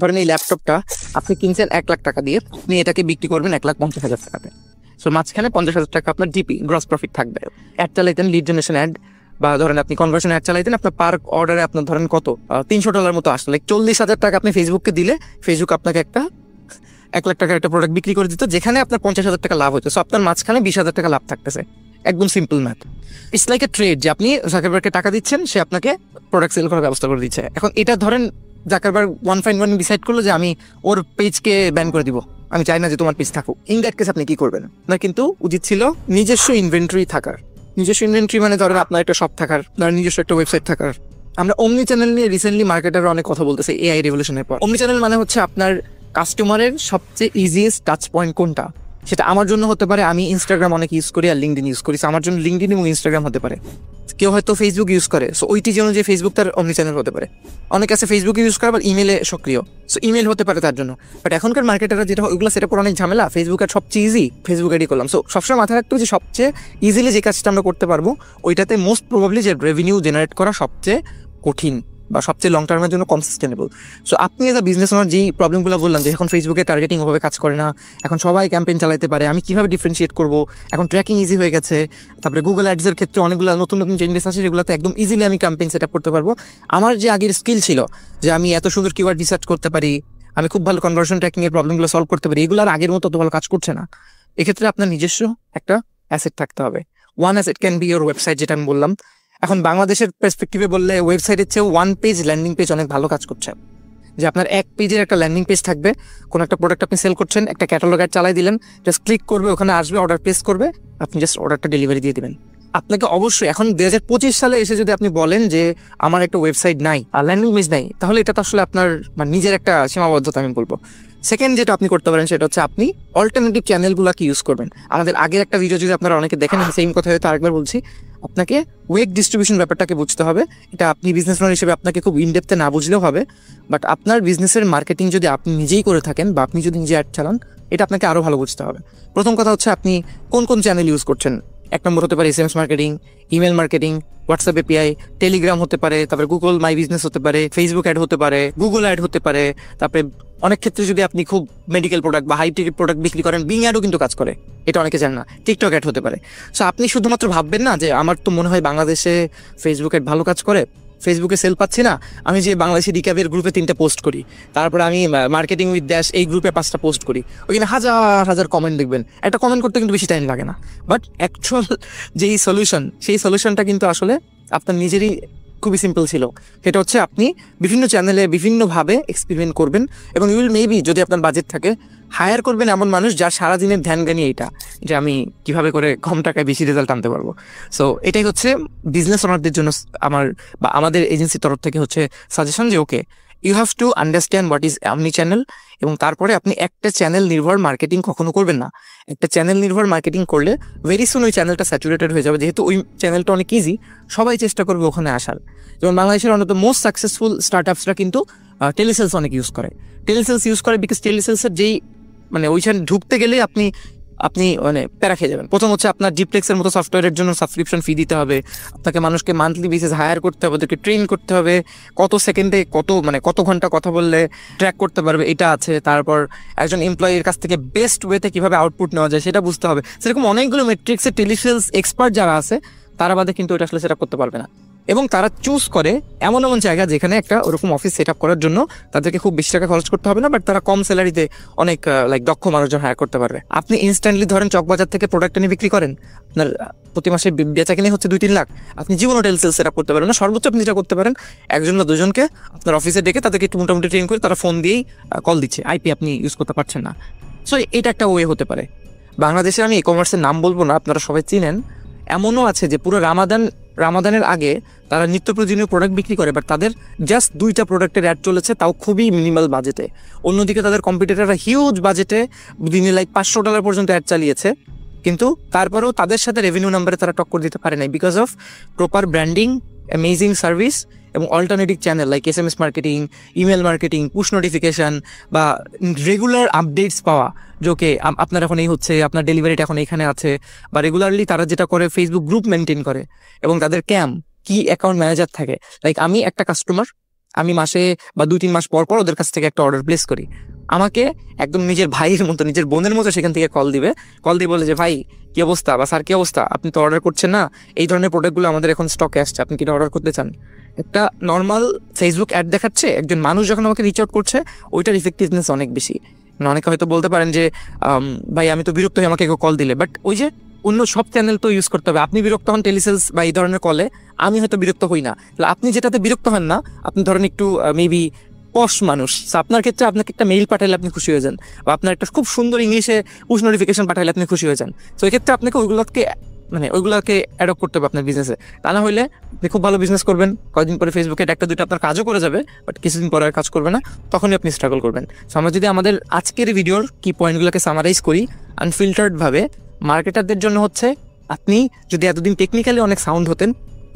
ধরেন এই ল্যাপটপটা আপনি কিনছেন 1,00,000 টাকা দিয়ে, আপনি এটাকে বিক্রি করবেন 1,50,000 টাকাতে। সো মাঝখানে 50,000 টাকা আপনার জিপি গ্রস প্রফিট থাকবে। অ্যাড চালাইতেন, লিড জেনারেশন অ্যাড, বা ধরেন আপনি কনভার্সন অ্যাড চালাইতেন, আপনার পার অর্ডারে আপনার ধরেন কত $300 মতো আসলে 40,000 টাকা আপনি ফেসবুককে দিলে ফেসবুক আপনাকে একটা 1,00,000 টাকার একটা প্রোডাক্ট বিক্রি করে দিত, যেখানে আপনার 50,000 টাকা লাভ হতো। সো আপনার মাঝখানে 20,000 টাকা লাভ থাকতেছে। একদম simple math. It's like a trade, যে আপনি জাকারবার্গকে টাকা দিচ্ছেন, সে আপনাকে প্রোডাক্ট সেল করার ব্যবস্থা করে দিচ্ছে। এখন এটা ধরেন Zuckerberg one fine one decide করলো যে আমি ওর পেজকে ব্যান করে দিব, আমি চাই না যে তোমার পেজ থাকুক। ইন দ্যাট কেস আপনি কি করবেন? আপনার কিন্তু উচিত ছিল নিজস্ব ইনভেন্টরি থাকার। নিজস্ব ইনভেন্টরি মানে ধরেন আপনার একটা শপ থাকার, ধরেন নিজস্ব একটা ওয়েবসাইট থাকার। আমরা অমনি চ্যানেল নিয়ে রিসেন্টলি মার্কেটাররা অনেক কথা বলতেছে এআই রেভলিউশনের পর। অমনি চ্যানেল মানে হচ্ছে আপনার কাস্টমারের সবচেয়ে ইজিয়েস্ট টাচ পয়েন্ট কোনটা, সেটা আমার জন্য হতে পারে আমি ইনস্টাগ্রাম অনেক ইউজ করি আর লিঙ্কডিন ইউজ করি, আমার জন্য লিঙ্কডিন এবং ইনস্টাগ্রাম হতে পারে। কেউ হয়তো ফেসবুক ইউজ করে, সো ওইটি জন্য যে ফেসবুক তার অমনি চ্যানেল হতে পারে। অনেক আছে ফেসবুক ইউজ করে আবার ইমেলে সক্রিয়, সো ইমেল হতে পারে তার জন্য। বাট এখনকার মার্কেটাররা যেটা ওইগুলো সেটা করে অনেক ঝামেলা, ফেসবুক আর সবচেয়ে ইজি, ফেসবুক আইডি করলাম। সো সবসময় মাথায় রাখতে যে সবচেয়ে ইজিলি যে কাজটা আমরা করতে পারবো ওইটাতে মোস্ট প্রবাবলি যে রেভিনিউ জেনারেট করা সবচেয়ে কঠিন বা সবচেয়ে লং টার্মের জন্য সাস্টেনেবল। সো আপনি এজ আ বিজনেস ওনার যেই প্রবলেমগুলো বললাম, যে এখন ফেসবুকে টার্গেটিং ওভাবে কাজ করে না, এখন সবাই ক্যাম্পেইন চালাতে পারে, আমি কিভাবে ডিফারেন্সিয়েট করবো, এখন ট্র্যাকিং ইজি হয়ে গেছে, তারপরে গুগল অ্যাডসের ক্ষেত্রে অনেকগুলো নতুন নতুন চেঞ্জেস আছে, যেগুলোতে একদম ইজিলি আমি ক্যাম্পেইন সেট আপ করতে পারবো। আমার যে আগের স্কিল ছিল যে আমি এত সুন্দর কিওয়ার্ড রিসার্চ করতে পারি, আমি খুব ভালো কনভার্সন ট্র্যাকিং এর প্রবলেমগুলো সলভ করতে পারি, এগুলো আর আগের মতো অত ভালো কাজ করছে না। এক্ষেত্রে আপনার নিজস্ব একটা অ্যাসেট থাকতে হবে। One asset can be your website, যেটা আমি বললাম। এখন বাংলাদেশের পার্সপেক্টিভে বললে ওয়েবসাইটের চেয়েও ওয়ান পেজ ল্যান্ডিং পেজ অনেক ভালো কাজ করছে। যে আপনার এক পেজের একটা ল্যান্ডিং পেজ থাকবে, কোনো একটা প্রোডাক্ট আপনি সেল করছেন, একটা ক্যাটালগ অ্যাড চালাই দিলেন, জাস্ট ক্লিক করবে, ওখানে আসবে, অর্ডার প্লেস করবে, আপনি জাস্ট অর্ডারটা ডেলিভারি দিয়ে দেবেন। আপনাকে অবশ্যই এখন 2025 সালে এসে যদি আপনি বলেন যে আমার একটা ওয়েবসাইট নাই আর ল্যান্ডিং পেজ নাই, তাহলে এটা তো আসলে আপনার মানে নিজের একটা সীমাবদ্ধতা আমি বলবো। সেকেন্ড যেটা আপনি করতে পারেন সেটা হচ্ছে আপনি অল্টারনেটিভ চ্যানেলগুলোকে ইউজ করবেন। আমাদের আগের একটা ভিডিও যদি আপনারা অনেকে দেখেন, সেম কথা হয়তো আরেকবার বলছি, আপনাকে ওয়েব ডিস্ট্রিবিউশন ব্যাপারটাকে বুঝতে হবে। এটা আপনি বিজনেস ওনার হিসেবে আপনাকে খুব ইনডেপথে না বুঝলেও হবে, বাট আপনার বিজনেসের মার্কেটিং যদি আপনি নিজেই করে থাকেন বা আপনি যদি নিজে অ্যাড চালান, এটা আপনাকে আরও ভালো বুঝতে হবে। প্রথম কথা হচ্ছে আপনি কোন কোন চ্যানেল ইউজ করছেন। এক নম্বর হতে পারে SMS marketing, email marketing, WhatsApp API, Telegram হতে পারে, তারপরে গুগল মাই বিজনেস হতে পারে, ফেসবুক অ্যাড হতে পারে, গুগল অ্যাড হতে পারে, তারপরে অনেক ক্ষেত্রে যদি আপনি খুব মেডিকেল প্রোডাক্ট বা হাই টিকেট প্রোডাক্ট বিক্রি করেন, বিং অ্যাডও কিন্তু কাজ করে, এটা অনেকে জানে না। টিকটক অ্যাড হতে পারে। সো আপনি শুধুমাত্র ভাববেন না যে আমার তো মনে হয় বাংলাদেশে ফেসবুক অ্যাড ভালো কাজ করে, ফেসবুকে সেল পাচ্ছি না, আমি যে বাংলাদেশি রিক্যাপের গ্রুপে 3টা পোস্ট করি, তারপরে আমি মার্কেটিং উইথ ড্যাশ এই গ্রুপে 5টা পোস্ট করি, ওইখানে হাজার হাজার কমেন্ট দেখবেন। একটা কমেন্ট করতে কিন্তু বেশি টাইম লাগে না, বাট অ্যাকচুয়াল যেই সলিউশন, সেই সলিউশনটা কিন্তু আসলে আপনার নিজেরই খুবই সিম্পল ছিল। সেটা হচ্ছে আপনি বিভিন্ন চ্যানেলে বিভিন্নভাবে এক্সপেরিমেন্ট করবেন, এবং ইউ উইল মেবি, যদি আপনার বাজেট থাকে, হায়ার করবেন এমন মানুষ যার সারাদিনের ধ্যান জ্ঞানী এইটা, যে আমি কিভাবে করে কম টাকায় বেশি রেজাল্ট আনতে পারবো। সো এটাই হচ্ছে বিজনেস ওনারদের জন্য আমার বা আমাদের এজেন্সির তরফ থেকে হচ্ছে সাজেশন, যে okay you have to understand what is omni channel, এবং তারপরে আপনি একটা চ্যানেল নির্ভর মার্কেটিং কখনো করবেন না। একটা চ্যানেল নির্ভর মার্কেটিং করলে ভেরি সুন ওই চ্যানেলটা স্যাচুরেটেড হয়ে যাবে, যেহেতু ওই চ্যানেলটা অনেক ইজি, সবাই চেষ্টা করবে ওখানে আসার। যেমন বাংলাদেশের অন্যত মোস্ট সাকসেসফুল স্টার্টআপসরা কিন্তু টেলিসেলস অনেক ইউজ করে। টেলিসেলস ইউজ করে বিকজ টেলিসেলসের যেই মানে ওইখানে ঢুকতে গেলে আপনি মানে প্যারা খেয়ে যাবেন। প্রথম হচ্ছে আপনার জিপ্লেক্সের মতো সফটওয়্যারের জন্য সাবস্ক্রিপশন ফি দিতে হবে, আপনাকে মানুষকে মান্থলি বেসিস হায়ার করতে হবে, ওদেরকে ট্রেন করতে হবে, কত সেকেন্ডে কত ঘন্টা কথা বললে ট্র্যাক করতে পারবে এটা আছে, তারপর একজন এমপ্লয়ির কাছ থেকে বেস্ট ওয়েতে কীভাবে আউটপুট নেওয়া যায় সেটা বুঝতে হবে। সেরকম অনেকগুলো মেট্রিক্সের টেলিসেলস এক্সপার্ট যারা আছে তারা বাদে কিন্তু ওটা আসলে সেট আপ করতে পারবে না, এবং তারা চুজ করে এমন এমন জায়গা যেখানে একটা ওরকম অফিস সেট আপ করার জন্য তাদেরকে খুব বেশি টাকা খরচ করতে হবে না, বাট তারা কম স্যালারিতে অনেক দক্ষ মানুষজন হায়ার করতে পারবে। আপনি ইনস্ট্যান্টলি ধরেন চকবাজার থেকে প্রোডাক্ট এনে বিক্রি করেন, আপনার প্রতি মাসে বেচা কিনে হচ্ছে 2-3 লাখ, আপনি জীবনও টেলিসেলস সেট আপ করতে পারেন না। সর্বোচ্চ আপনি যেটা করতে পারেন, একজন বা দুজনকে আপনার অফিসে ডেকে তাদেরকে একটু মোটামুটি ট্রেন করে তারা ফোন দিয়েই কল দিচ্ছে, আইপি আপনি ইউজ করতে পারছেন না। সো এটা একটা ওয়ে হতে পারে। বাংলাদেশে আমি ই কমার্সের নাম বলবো না, আপনারা সবাই চিনেন, এমনও আছে যে পুরো রামাদানের আগে তারা নিত্য প্রয়োজনীয় প্রোডাক্ট বিক্রি করে, বাট তাদের জাস্ট 2টা প্রোডাক্টের অ্যাড চলেছে, তাও খুবই মিনিমাল বাজেটে। অন্যদিকে তাদের কম্পিটিটররা হিউজ বাজেটে দিনে $500 পর্যন্ত অ্যাড চালিয়েছে, কিন্তু তারপরেও তাদের সাথে রেভিনিউ নাম্বারে তারা টক্কর দিতে পারে নাই, because of proper branding, amazing service এবং alternative channel like SMS marketing, email marketing, push notification বা রেগুলার আপডেটস পাওয়া, যে আপনার এখন এই হচ্ছে, আপনার ডেলিভারিটা এখন এখানে আছে, বা রেগুলারলি তারা যেটা করে ফেসবুক গ্রুপ মেনটেন করে, এবং তাদের কি অ্যাকাউন্ট ম্যানেজার থাকে। লাইক আমি একটা কাস্টমার, আমি মাসে বা 2-3 মাস পর পর ওদের কাছ থেকে একটা অর্ডার প্লেস করি। আমাকে একদম নিজের ভাইয়ের মতো, নিজের বোনের মতো সেখান থেকে কল দিয়ে বলে যে ভাই কি অবস্থা, বা স্যার কি অবস্থা, আপনি তো অর্ডার করছেন না, এই ধরনের প্রোডাক্টগুলো আমাদের এখন স্টকে আসছে, আপনি কি অর্ডার করতে চান? একটা নর্মাল ফেসবুক অ্যাড দেখাচ্ছে একজন মানুষ যখন আমাকে রিচ আউট করছে, ওইটার ইফেক্টিভনেস অনেক বেশি। অনেকে হয়তো বলতে পারেন যে ভাই আমি তো বিরক্ত হয়ে আমাকে কল দিলে, বাট ওই যে অন্য সব চ্যানেল তো ইউজ করতে হবে। আপনি বিরক্ত হন টেলিসেলস বা এই ধরনের কলে, আমি হয়তো বিরক্ত হই না। তাহলে আপনি যেটাতে বিরক্ত হন না, আপনি ধরেন একটু মেবি পশ মানুষ, আপনার ক্ষেত্রে আপনাকে একটা মেইল পাঠালে আপনি খুশি হয়ে যান, বা আপনার একটা খুব সুন্দর ইংলিশে পুশ নোটিফিকেশন পাঠালে আপনি খুশি হয়ে যান। তো এক্ষেত্রে আপনাকে ওইগুলোকে অ্যাডপ্ট করতে হবে আপনার বিজনেসে। তা না হলে আপনি খুব ভালো বিজনেস করবেন, কয়েকদিন পরে ফেসবুকে একটা দুটো আপনার কাজও করে যাবে, বাট কিছুদিন পরে আর কাজ করবে না, তখনই আপনি স্ট্রাগল করবেন। সো আমরা যদি আমাদের আজকের ভিডিওর কি পয়েন্টগুলোকে সামারাইজ করি আনফিল্টার্ডভাবে, মার্কেটারদের জন্য হচ্ছে, আপনি যদি এতদিন টেকনিক্যালি অনেক সাউন্ড হতেন,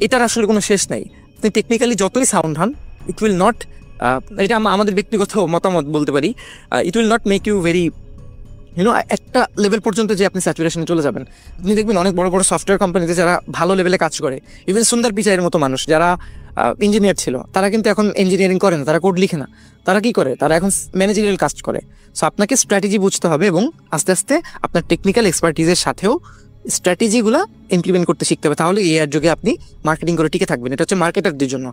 এটার আসলে কোনো শেষ নাই। আপনি টেকনিক্যালি যতই সাউন্ড হন, ইট উইল নট, এটা আমাদের ব্যক্তিগত মতামত বলতে পারি, it will not make you very একটা লেভেল পর্যন্ত যে আপনি স্যাচুরেশনে চলে যাবেন। আপনি দেখবেন অনেক বড় বড় সফটওয়্যার কোম্পানিতে যারা ভালো লেভেলে কাজ করে, ইভেন সুন্দর পিচাইয়ের মতো মানুষ যারা ইঞ্জিনিয়ার ছিল, তারা কিন্তু এখন ইঞ্জিনিয়ারিং করে না, তারা কোড লিখে না, তারা কি করে, তারা এখন ম্যানেজারিয়াল কাজ করে। সো আপনাকে স্ট্র্যাটেজি বুঝতে হবে এবং আস্তে আস্তে আপনার টেকনিক্যাল এক্সপার্টিজের সাথেও স্ট্র্যাটেজিগুলো ইমপ্লিমেন্ট করতে শিখতে হবে, তাহলে এই এর যুগে আপনি মার্কেটিং করে টিকে থাকবেন। এটা হচ্ছে মার্কেটারদের জন্য।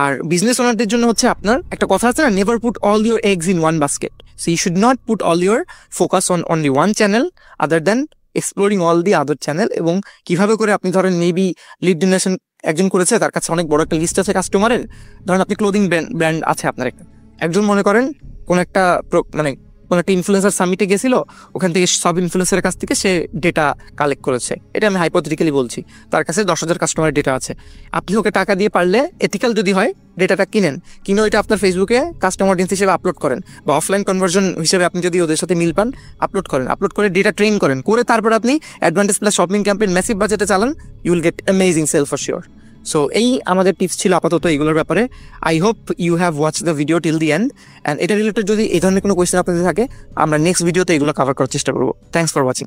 আর বিজনেস ওনারদের জন্য হচ্ছে, আপনার একটা কথা আছে না, never put all your eggs in one basket. So you should not put all your focus on only one channel other than exploring all the other channel. এবং কিভাবে করে আপনি ধরেন মেবি লিড জেনারেশন একজন করেছে, তার কাছে অনেক বড় একটা লিস্ট আছে কাস্টমারের, ধরেন আপনি ক্লোদিং ব্র্যান্ড আছে আপনার একজন মনে করেন কোন একটা কোন একটা ইনফ্লুয়েন্সার সামিটে গেছিল, ওখান থেকে সব ইনফ্লুয়েন্সারের কাছ থেকে সে ডেটা কালেক্ট করেছে, এটা আমি হাইপোথেটিক্যালি বলছি, তার কাছে 10,000 কাস্টমারের ডেটা আছে। আপনি ওকে টাকা দিয়ে পারলে এথিক্যাল যদি হয় ডেটাটা কিনে এটা আপনার ফেসবুকে কাস্টমার অডিয়েন্স হিসেবে আপলোড করেন, বা অফলাইন কনভার্জন হিসেবে আপনি যদি ওদের সাথে মিল পান আপলোড করে ডেটা ট্রেন করে তারপর আপনি advantage plus shopping campaign massive বাজেটে চালান, you will get amazing sale for sure. So এই আমাদের টিপস ছিল আপাতত এগুলোর ব্যাপারে। I hope you have watch the video till the end, and এটা রিলেটেড যদি এই ধরনের কোনো কোয়েশ্চেন আপনাদের থাকে, আমরা নেক্সট ভিডিওতে এগুলো কভার করার চেষ্টা করবো। Thanks for watching.